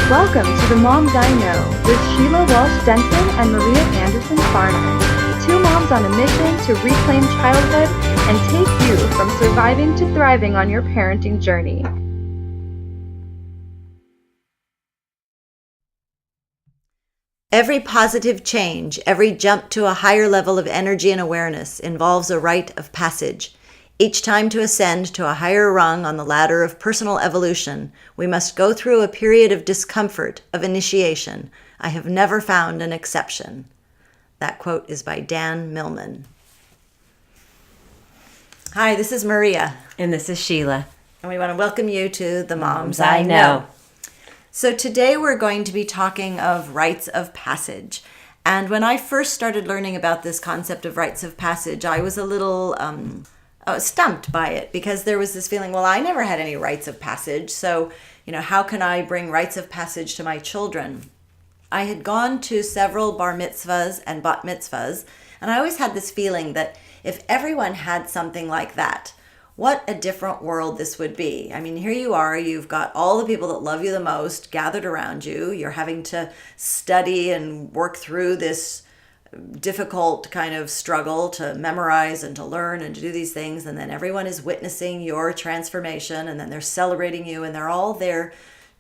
Welcome to the Moms I Know with Sheila Walsh-Denton and Maria Anderson-Farner. Two moms on a mission to reclaim childhood and take you from surviving to thriving on your parenting journey. Every positive change, every jump to a higher level of energy and awareness involves a rite of passage. Each time to ascend to a higher rung on the ladder of personal evolution, we must go through a period of discomfort, of initiation. I have never found an exception. That quote is by Millman. Hi, this is Maria. And this is Sheila. And we want to welcome you to the Moms I Know. So today we're going to be talking of rites of passage. And when I first started learning about this concept of rites of passage, I was a little stumped by it because there was this feeling, well, I never had any rites of passage. So, how can I bring rites of passage to my children? I had gone to several bar mitzvahs and bat mitzvahs, and I always had this feeling that if everyone had something like that, what a different world this would be. I mean, here you are, you've got all the people that love you the most gathered around you. You're having to study and work through this difficult kind of struggle to memorize and to learn and to do these things. And then everyone is witnessing your transformation, and then they're celebrating you, and they're all there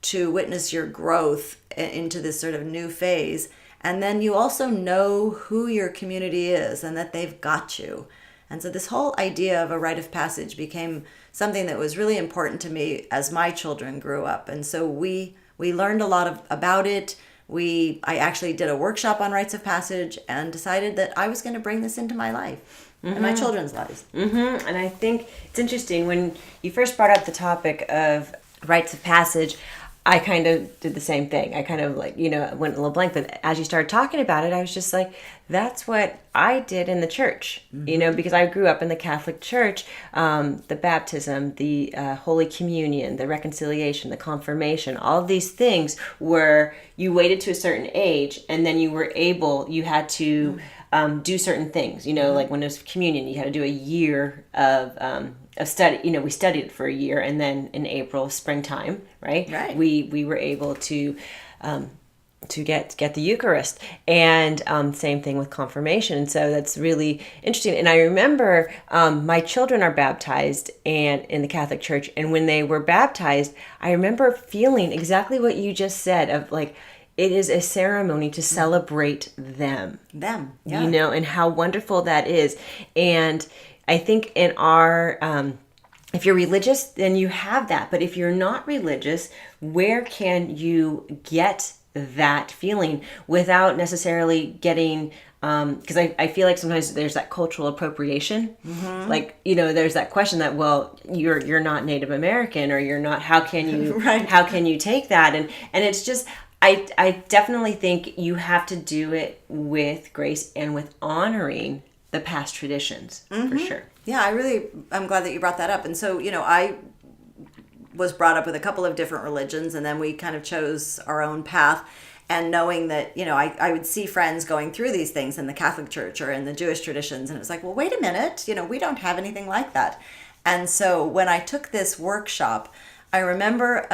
to witness your growth into this sort of new phase. And then you also know who your community is and that they've got you. And so this whole idea of a rite of passage became something that was really important to me as my children grew up. And so we learned a lot about it. I actually did a workshop on rites of passage and decided that I was going to bring this into my life and my children's lives. Mm-hmm. And I think it's interesting when you first brought up the topic of rites of passage, I kind of did the same thing. I kind of went a little blank, but as you started talking about it, I was just like, that's what I did in the church, because I grew up in the Catholic Church, the baptism, the Holy Communion, the reconciliation, the confirmation, all of these things where you waited to a certain age and then you had to do certain things, like when it was communion, you had to do a year of study. We studied it for a year, and then in April, springtime, right? We were able to get the Eucharist, and same thing with confirmation. So that's really interesting. And I remember my children are baptized and in the Catholic Church, and when they were baptized, I remember feeling exactly what you just said of like, it is a ceremony to celebrate them, yeah. And how wonderful that is. And I think in our, if you're religious, then you have that. But if you're not religious, where can you get that feeling without necessarily getting, because I feel like sometimes there's that cultural appropriation. Mm-hmm. Like, there's that question that, well, you're not Native American, or you're not, how can you, how can you take that? And it's just, I definitely think you have to do it with grace and with honoring the past traditions, for sure. Yeah, I'm glad that you brought that up. And so, I was brought up with a couple of different religions, and then we kind of chose our own path. And knowing that, I would see friends going through these things in the Catholic Church or in the Jewish traditions, and it was like, well, wait a minute, we don't have anything like that. And so when I took this workshop, I remember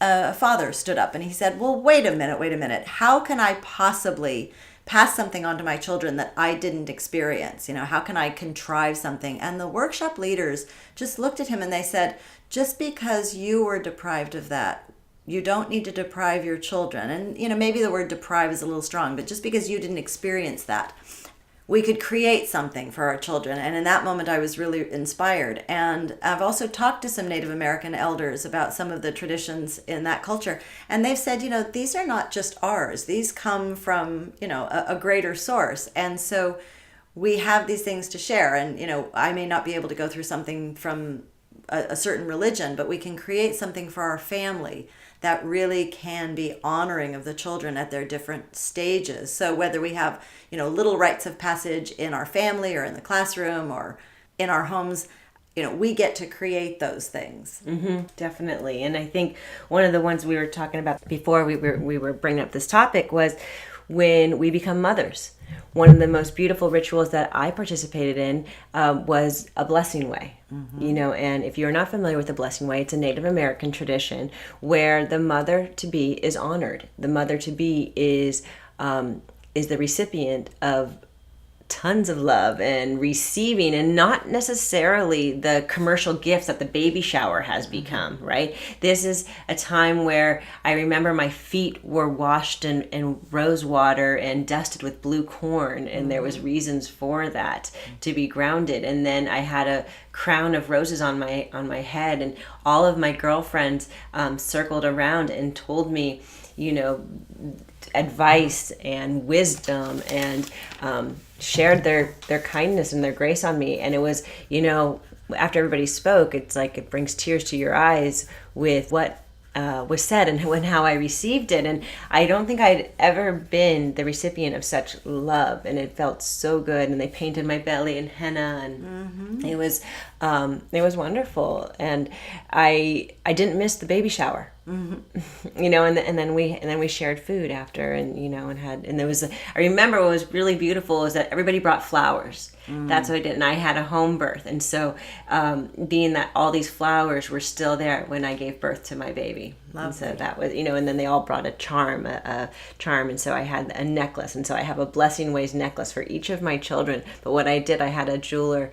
a father stood up and he said, well, wait a minute. How can I possibly pass something on to my children that I didn't experience? How can I contrive something? And the workshop leaders just looked at him and they said, just because you were deprived of that, you don't need to deprive your children. And, maybe the word deprive is a little strong, but just because you didn't experience that, we could create something for our children. And in that moment, I was really inspired. And I've also talked to some Native American elders about some of the traditions in that culture. And they've said, these are not just ours. These come from, a greater source. And so we have these things to share. And, I may not be able to go through something from a certain religion, but we can create something for our family that really can be honoring of the children at their different stages. So whether we have, little rites of passage in our family or in the classroom or in our homes, we get to create those things. Mm-hmm, definitely. And I think one of the ones we were talking about before we were bringing up this topic was when we become mothers. One of the most beautiful rituals that I participated in was a blessing way. And if you're not familiar with the blessing way, it's a Native American tradition where the mother-to-be is honored. The mother-to-be is the recipient of tons of love and receiving, and not necessarily the commercial gifts that the baby shower has become, right? This is a time where I remember my feet were washed in rose water and dusted with blue corn, and there was reasons for that to be grounded. And then I had a crown of roses on my head, and all of my girlfriends circled around and told me, advice and wisdom, and shared their kindness and their grace on me. And it was, after everybody spoke, it's like it brings tears to your eyes with what was said and how I received it. And I don't think I'd ever been the recipient of such love, and it felt so good. And they painted my belly in henna, and it was wonderful. And I didn't miss the baby shower. And then we shared food after, and there was I remember what was really beautiful is that everybody brought flowers. That's what I did, and I had a home birth, and so being that all these flowers were still there when I gave birth to my baby. And so that was, and then they all brought a charm, and so I had a necklace, and so I have a Blessing Ways necklace for each of my children. But what I did, I had a jeweler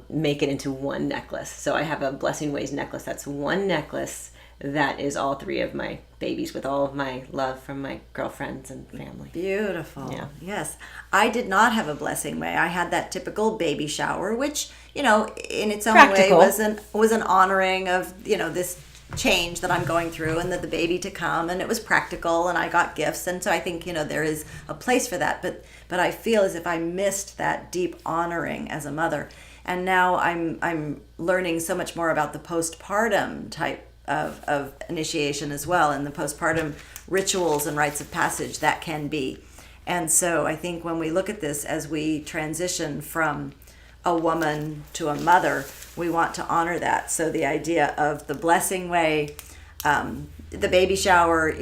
make it into one necklace. So I have a Blessing Ways necklace. That's one necklace that is all three of my babies, with all of my love from my girlfriends and family. Beautiful. Yeah. Yes. I did not have a blessing way. I had that typical baby shower, which, in its own Practical. way was an honoring of, this change that I'm going through, and that the baby to come, and it was practical, and I got gifts. And so I think, there is a place for that, but I feel as if I missed that deep honoring as a mother. And now I'm learning so much more about the postpartum type of initiation as well, and the postpartum rituals and rites of passage that can be. And so I think when we look at this as we transition from a woman to a mother, we want to honor that. So the idea of the blessing way, the baby shower,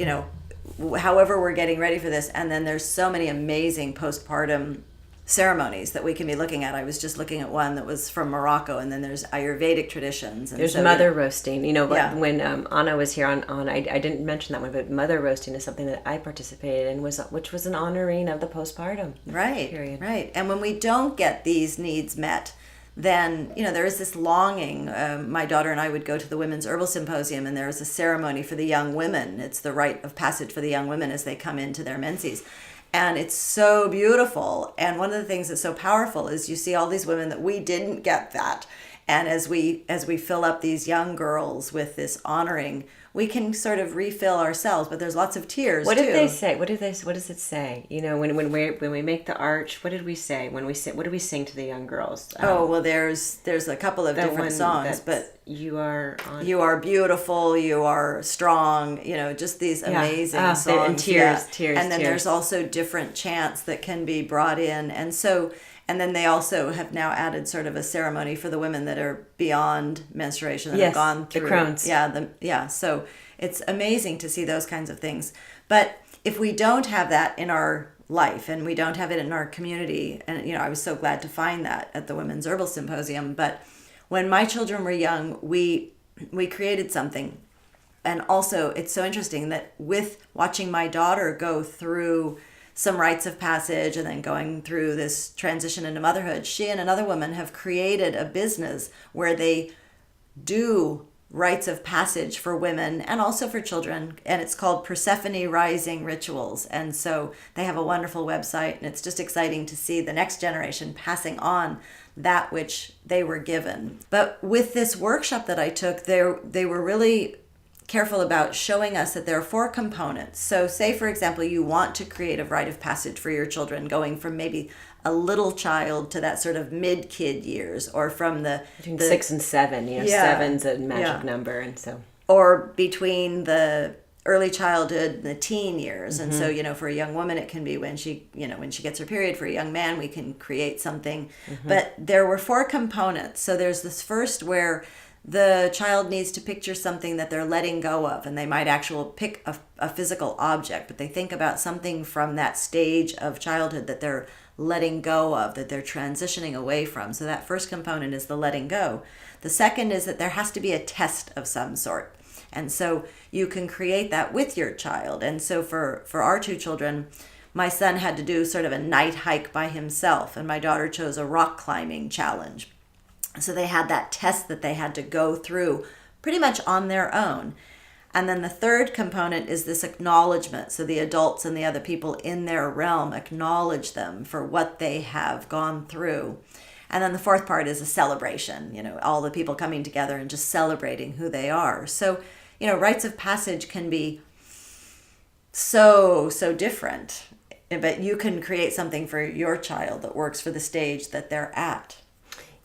however we're getting ready for this, and then there's so many amazing postpartum ceremonies that we can be looking at. I was just looking at one that was from Morocco, and then there's Ayurvedic traditions. And there's mother roasting. When Anna was here on I didn't mention that one, but mother roasting is something that I participated in, which was an honoring of the postpartum period. Right. And when we don't get these needs met, then, there is this longing. My daughter and I would go to the Women's Herbal Symposium, and there is a ceremony for the young women. It's the rite of passage for the young women as they come into their menses. And it's so beautiful. And one of the things that's so powerful is you see all these women that we didn't get that. And as we fill up these young girls with this honoring, we can sort of refill ourselves. But there's lots of tears. What did they say? What does it say? When we make the arch, what did we say? When we what did we sing to the young girls? There's a couple of different songs, but you are beautiful, you are strong, just these amazing songs. And tears. And then there's also different chants that can be brought in. And then they also have now added sort of a ceremony for the women that are beyond menstruation, that have gone through the Crohn's. So it's amazing to see those kinds of things. But if we don't have that in our life, and we don't have it in our community, and I was so glad to find that at the Women's Herbal Symposium. But when my children were young, we created something. And also, it's so interesting that with watching my daughter go through some rites of passage and then going through this transition into motherhood, she and another woman have created a business where they do rites of passage for women and also for children, and it's called Persephone Rising Rituals. And so they have a wonderful website, and it's just exciting to see the next generation passing on that which they were given. But with this workshop that I took, they were really careful about showing us that there are 4 components. So say, for example, you want to create a rite of passage for your children, going from maybe a little child to that sort of mid-kid years, or from between 6 and 7, 7's a magic number, and so, or between the early childhood and the teen years. And so, for a young woman, it can be when she gets her period. For a young man, we can create something. But there were 4 components. So there's this first where the child needs to picture something that they're letting go of, and they might actually pick a physical object, but they think about something from that stage of childhood that they're letting go of, that they're transitioning away from. So that first component is the letting go. The second is that there has to be a test of some sort. And so you can create that with your child. And so for our two children, my son had to do sort of a night hike by himself, and my daughter chose a rock climbing challenge. So they had that test that they had to go through pretty much on their own. And then the third component is this acknowledgement. So the adults and the other people in their realm acknowledge them for what they have gone through. And then the fourth part is a celebration, all the people coming together and just celebrating who they are. So, rites of passage can be so different, but you can create something for your child that works for the stage that they're at.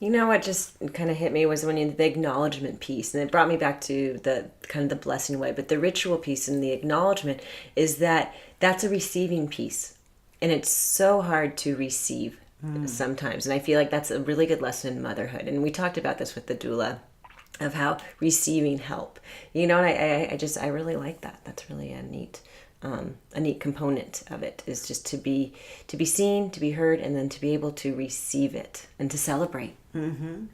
You know what just kind of hit me was when the acknowledgement piece, and it brought me back to the kind of the blessing way, but the ritual piece and the acknowledgement is that's a receiving piece, and it's so hard to receive sometimes, and I feel like that's a really good lesson in motherhood. And we talked about this with the doula, of how receiving help, and I really like that. That's really a neat component of it, is just to be seen, to be heard, and then to be able to receive it and to celebrate. Mm-hmm.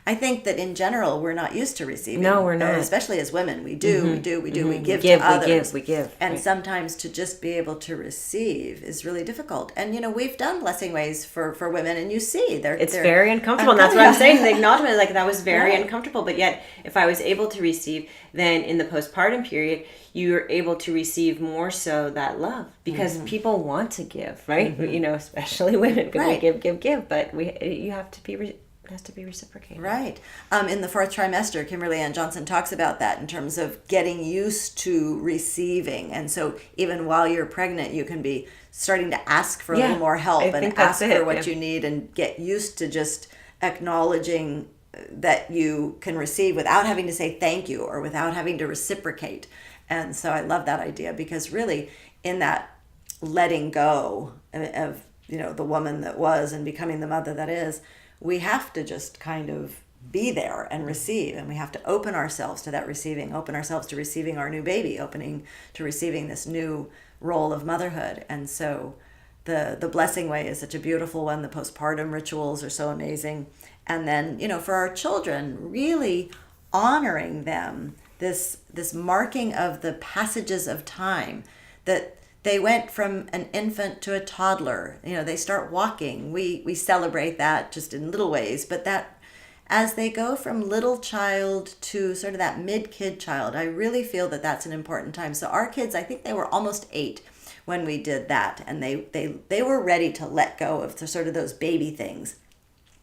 I think that in general we're not used to receiving. No, we're not. Especially as women, we give to others. We give. And right. Sometimes to just be able to receive is really difficult. And we've done blessing ways for women, and they're very uncomfortable. And that's what I'm saying. The acknowledgement, that was very uncomfortable. But yet, if I was able to receive, then in the postpartum period, you're able to receive more so that love, because people want to give, right? Especially women, right. Give, but it has to be reciprocated. Right. In the fourth trimester, Kimberly Ann Johnson talks about that in terms of getting used to receiving. And so even while you're pregnant, you can be starting to ask for a little more help and ask for what you need, and get used to just acknowledging that you can receive without having to say thank you or without having to reciprocate. And so I love that idea, because really in that letting go of, the woman that was and becoming the mother that is, we have to just kind of be there and receive, and we have to open ourselves to that receiving, open ourselves to receiving our new baby, opening to receiving this new role of motherhood. And so the blessing way is such a beautiful one. The postpartum rituals are so amazing. And then, for our children, really honoring them, this marking of the passages of time, that they went from an infant to a toddler. They start walking. We celebrate that just in little ways, but that as they go from little child to sort of that mid-kid child, I really feel that that's an important time. So our kids, I think they were almost 8 when we did that, and they were ready to let go of sort of those baby things,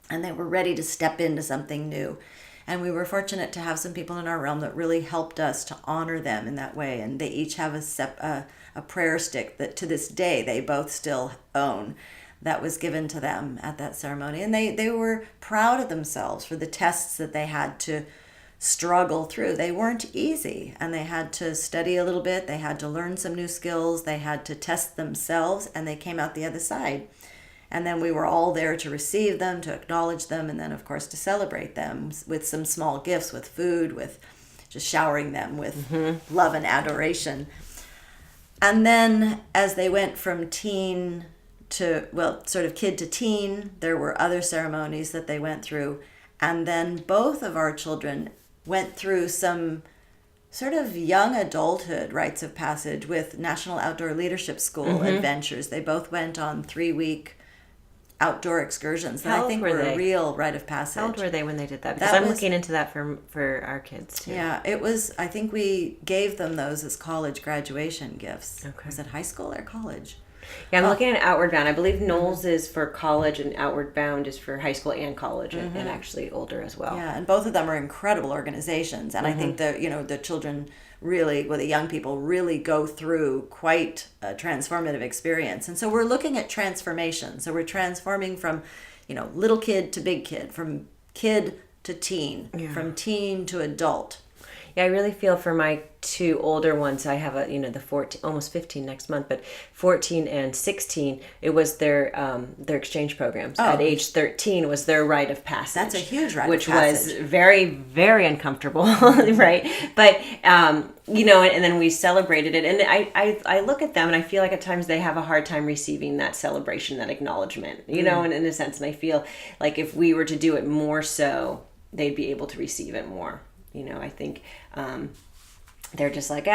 and they were ready to step into something new. And we were fortunate to have some people in our realm that really helped us to honor them in that way. And they each have a prayer stick that to this day they both still own, that was given to them at that ceremony. And they were proud of themselves for the tests that they had to struggle through. They weren't easy, and they had to study a little bit. They had to learn some new skills. They had to test themselves, and they came out the other side. And then we were all there to receive them, to acknowledge them, and then, of course, to celebrate them with some small gifts, with food, with just showering them with love and adoration. And then as they went from teen to, sort of kid to teen, there were other ceremonies that they went through. And then both of our children went through some sort of young adulthood rites of passage with National Outdoor Leadership School adventures. They both went on 3-week outdoor excursions that I think were a real rite of passage. How old were they when they did that? Because I'm looking into that for our kids too. Yeah, it was, I think we gave them those as college graduation gifts. Okay. Was it high school or college? Yeah, I'm looking at Outward Bound. I believe Knowles is for college and Outward Bound is for high school and college and actually older as well. Yeah, and both of them are incredible organizations. And I think the children really, the young people really go through quite a transformative experience. And so we're looking at transformation. So we're transforming from, little kid to big kid, from kid to teen, from teen to adult. Yeah, I really feel for my two older ones. I have the 14, almost 15 next month, but 14 and 16. It was their exchange programs. At age 13 was their rite of passage. That's a huge rite which of passage. was very, very uncomfortable, right? But and then we celebrated it, and I look at them and I feel like at times they have a hard time receiving that celebration, that acknowledgement, in a sense. And I feel like if we were to do it more so, they'd be able to receive it more. I think they're just like,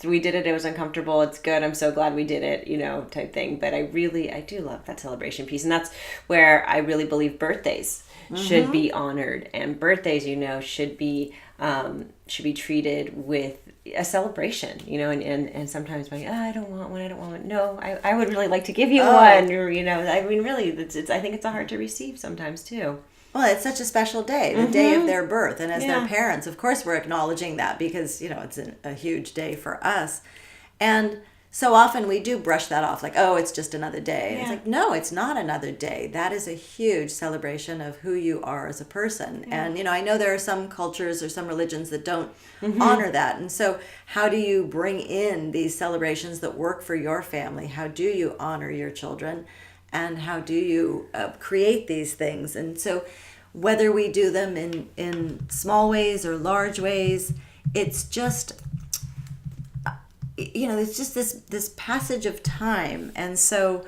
we did it. It was uncomfortable. It's good. I'm so glad we did it, type thing. But I do love that celebration piece. And that's where I really believe birthdays should be honored. And birthdays, should be treated with a celebration, and sometimes I don't want one. No, I would really like to give you one. Or, really, I think it's hard to receive sometimes too. Well, it's such a special day, the day of their birth. And as their parents, of course, we're acknowledging that because, it's a huge day for us. And so often we do brush that off like, oh, it's just another day. Yeah. It's like, no, it's not another day. That is a huge celebration of who you are as a person. Yeah. And, I know there are some cultures or some religions that don't honor that. And so how do you bring in these celebrations that work for your family? How do you honor your children? And how do you create these things? And so whether we do them in small ways or large ways, it's just, it's just this passage of time. And so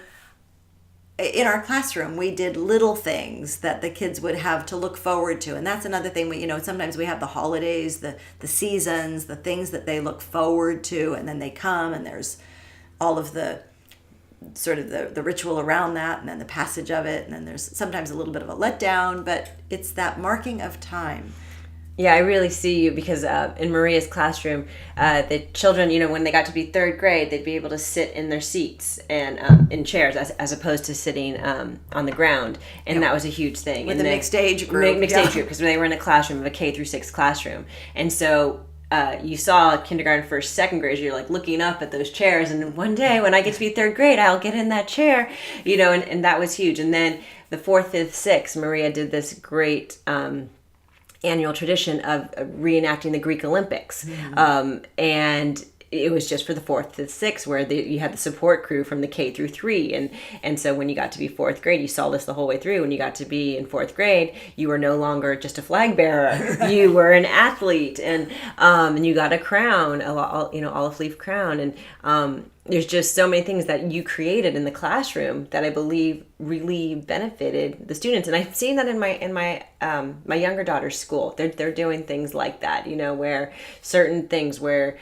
in our classroom, we did little things that the kids would have to look forward to. And that's another thing, sometimes we have the holidays, the seasons, the things that they look forward to, and then they come and there's all of the sort of the ritual around that, and then the passage of it, and then there's sometimes a little bit of a letdown, but it's that marking of time. Yeah, I really see you because in Maria's classroom, the children, when they got to be third grade, they'd be able to sit in their seats and in chairs as opposed to sitting on the ground, and that was a huge thing. With the mixed age group. Mixed age group, because they were in a classroom of a K through 6 classroom, and so you saw kindergarten, first, second grade, you're like looking up at those chairs, and one day when I get to be third grade, I'll get in that chair, and that was huge. And then the 4th, 5th, 6th, Maria did this great annual tradition of reenacting the Greek Olympics. And it was just for the 4th to 6th where you had the support crew from the K through 3. And so when you got to be 4th grade, you saw this the whole way through. When you got to be in 4th grade, you were no longer just a flag bearer. You were an athlete, and you got a crown, olive leaf crown. And there's just so many things that you created in the classroom that I believe really benefited the students. And I've seen that in my younger daughter's school. They're doing things like that, where certain things where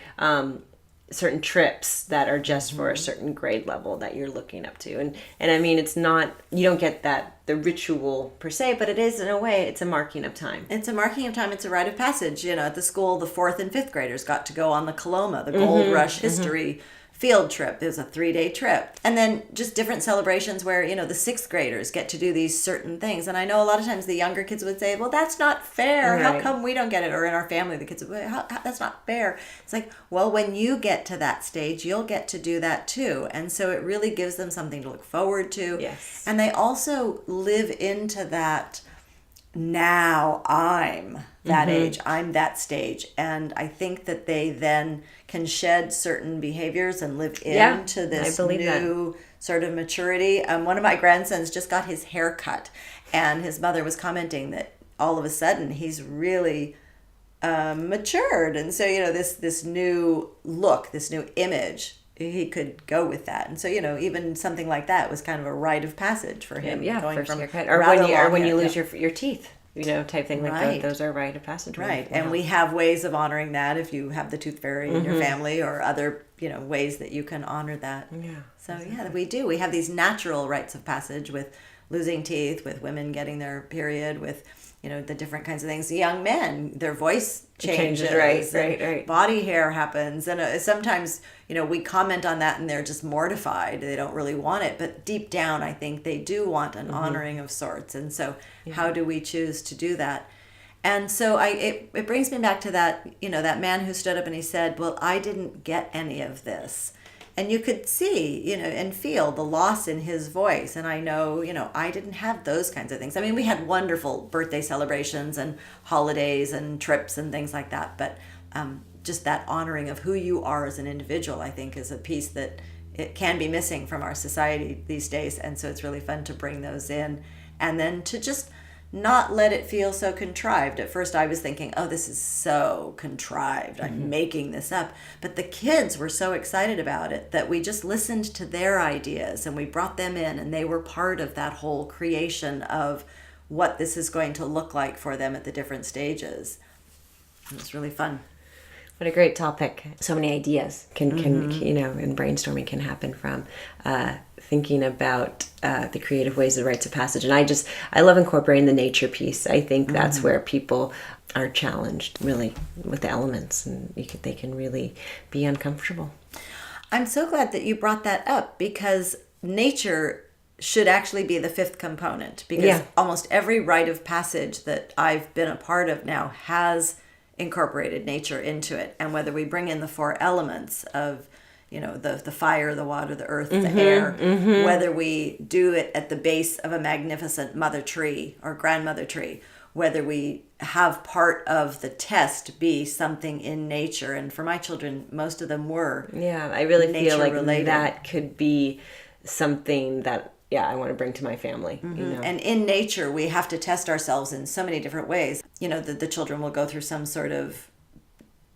certain trips that are just for a certain grade level that you're looking up to. And I mean, it's not, you don't get the ritual per se, but it is, in a way, it's a marking of time. It's a marking of time. It's a rite of passage. At the school, the 4th and 5th graders got to go on the Coloma, the Gold Rush history field trip. It was a 3-day trip. And then just different celebrations where, the 6th graders get to do these certain things. And I know a lot of times the younger kids would say, well, that's not fair. Right. How come we don't get it? Or in our family, the kids would say, that's not fair. It's like, well, when you get to that stage, you'll get to do that too. And so it really gives them something to look forward to. Yes. And they also live into that, now I'm that age, I'm that stage. And I think that they then can shed certain behaviors and live into this new sort of maturity. One of my grandsons just got his hair cut, and his mother was commenting that all of a sudden he's really matured. And so, this new look, this new image, he could go with that. And so, even something like that was kind of a rite of passage for him. Yeah, going first from haircut. Or when you lose your teeth. Type thing like that. Those are rite of passage. Right. Wow. And we have ways of honoring that if you have the tooth fairy in your family, or other, ways that you can honor that. Yeah. So, we do. We have these natural rites of passage with losing teeth, with women getting their period, with, the different kinds of things. The young men, their voice changes. Right. Body hair happens. And sometimes, we comment on that and they're just mortified. They don't really want it. But deep down, I think they do want an honoring of sorts. And so how do we choose to do that? And so it brings me back to that, that man who stood up and he said, well, I didn't get any of this. And you could see, and feel the loss in his voice. And I know, I didn't have those kinds of things. I mean, we had wonderful birthday celebrations and holidays and trips and things like that. But just that honoring of who you are as an individual, I think, is a piece that it can be missing from our society these days. And so it's really fun to bring those in. And then to just not let it feel so contrived. At first I was thinking, oh, this is so contrived. I'm making this up. But the kids were so excited about it that we just listened to their ideas and we brought them in, and they were part of that whole creation of what this is going to look like for them at the different stages. It was really fun. What a great topic. So many ideas can and brainstorming can happen from thinking about the creative ways of rites of passage. And I love incorporating the nature piece. I think that's where people are challenged really with the elements, and they can really be uncomfortable. I'm so glad that you brought that up, because nature should actually be the fifth component, because almost every rite of passage that I've been a part of now has incorporated nature into it. And whether we bring in the four elements of the fire, the water, the earth, the air, whether we do it at the base of a magnificent mother tree or grandmother tree, whether we have part of the test be something in nature. And for my children, most of them were. Yeah, I really feel like related. That could be something that I want to bring to my family. And in nature, we have to test ourselves in so many different ways. The children will go through some sort of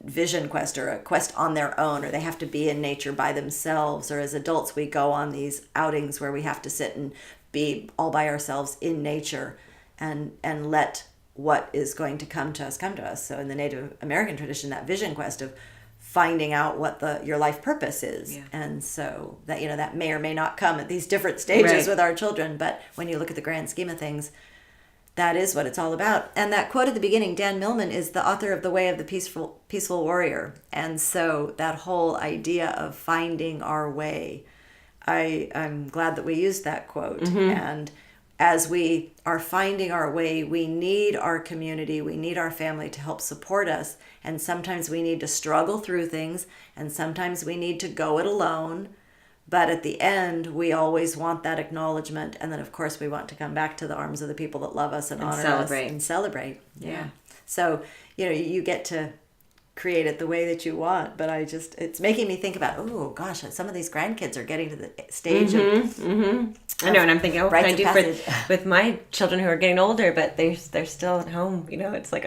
vision quest or a quest on their own, or they have to be in nature by themselves. Or as adults, we go on these outings where we have to sit and be all by ourselves in nature and let what is going to come to us. So in the Native American tradition, that vision quest of finding out what your life purpose is. And so that, that may or may not come at these different stages with our children. But when you look at the grand scheme of things, that is what it's all about. And that quote at the beginning, Dan Millman is the author of The Way of the Peaceful Warrior. And so that whole idea of finding our way, I'm glad that we used that quote. And as we are finding our way, we need our community, we need our family to help support us. And sometimes we need to struggle through things, and sometimes we need to go it alone. But at the end, we always want that acknowledgement. And then, of course, we want to come back to the arms of the people that love us and honor us and celebrate. Yeah. So, you get to create it the way that you want. But it's making me think about, oh, gosh, some of these grandkids are getting to the stage of I know, and I'm thinking, what can I do with my children who are getting older, but they're still at home. It's like,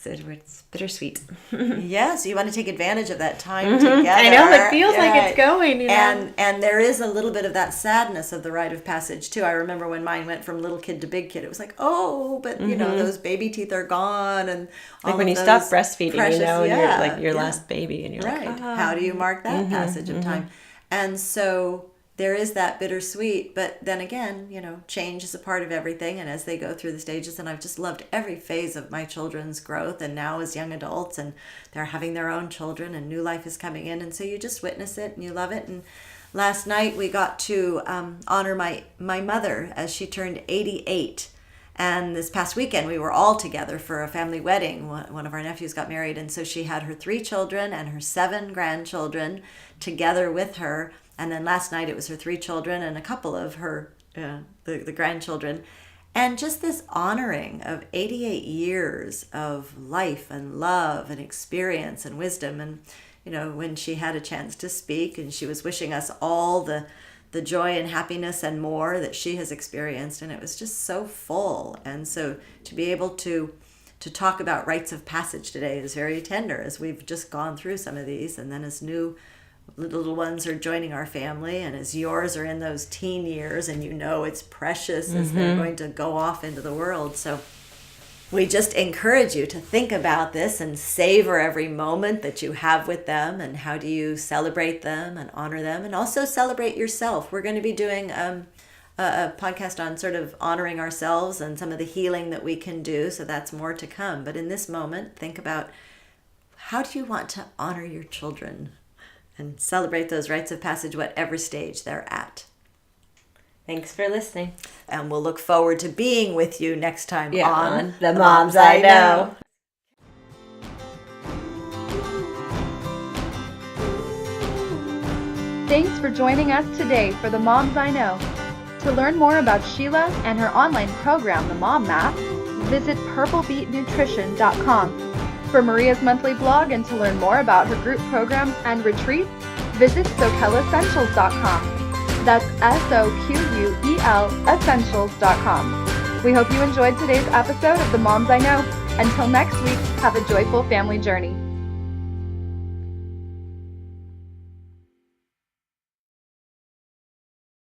it's bittersweet. Yes, you want to take advantage of that time together. I know, it feels like it's going. And there is a little bit of that sadness of the rite of passage too. I remember when mine went from little kid to big kid. It was like, oh, but those baby teeth are gone, and like when you stop breastfeeding, precious, and you're like your last baby, and you're right. Like, how do you mark that passage of time? And so there is that bittersweet, but then again, change is a part of everything. And as they go through the stages, and I've just loved every phase of my children's growth, and now as young adults, and they're having their own children, and new life is coming in. And so you just witness it and you love it. And last night we got to honor my mother as she turned 88. And this past weekend we were all together for a family wedding. One of our nephews got married, and so she had her 3 children and her 7 grandchildren together with her. And then last night it was her 3 children and a couple of her the grandchildren. And just this honoring of 88 years of life and love and experience and wisdom. And when she had a chance to speak, and she was wishing us all the joy and happiness and more that she has experienced, and it was just so full. And so to be able to talk about rites of passage today is very tender, as we've just gone through some of these, and then as new little ones are joining our family, and as yours are in those teen years, and it's precious as they're going to go off into the world. So we just encourage you to think about this and savor every moment that you have with them, and how do you celebrate them and honor them, and also celebrate yourself. We're going to be doing a podcast on sort of honoring ourselves and some of the healing that we can do, so that's more to come. But in this moment, think about, how do you want to honor your children and celebrate those rites of passage, whatever stage they're at. Thanks for listening. And we'll look forward to being with you next time on The Moms I Know. Thanks for joining us today for the Moms I Know. To learn more about Sheila and her online program, The Mom Map, visit purplebeetnutrition.com. For Maria's monthly blog and to learn more about her group programs and retreats, visit soquelessentials.com. That's SOQUEL essentials.com. We hope you enjoyed today's episode of The Moms I Know. Until next week, have a joyful family journey.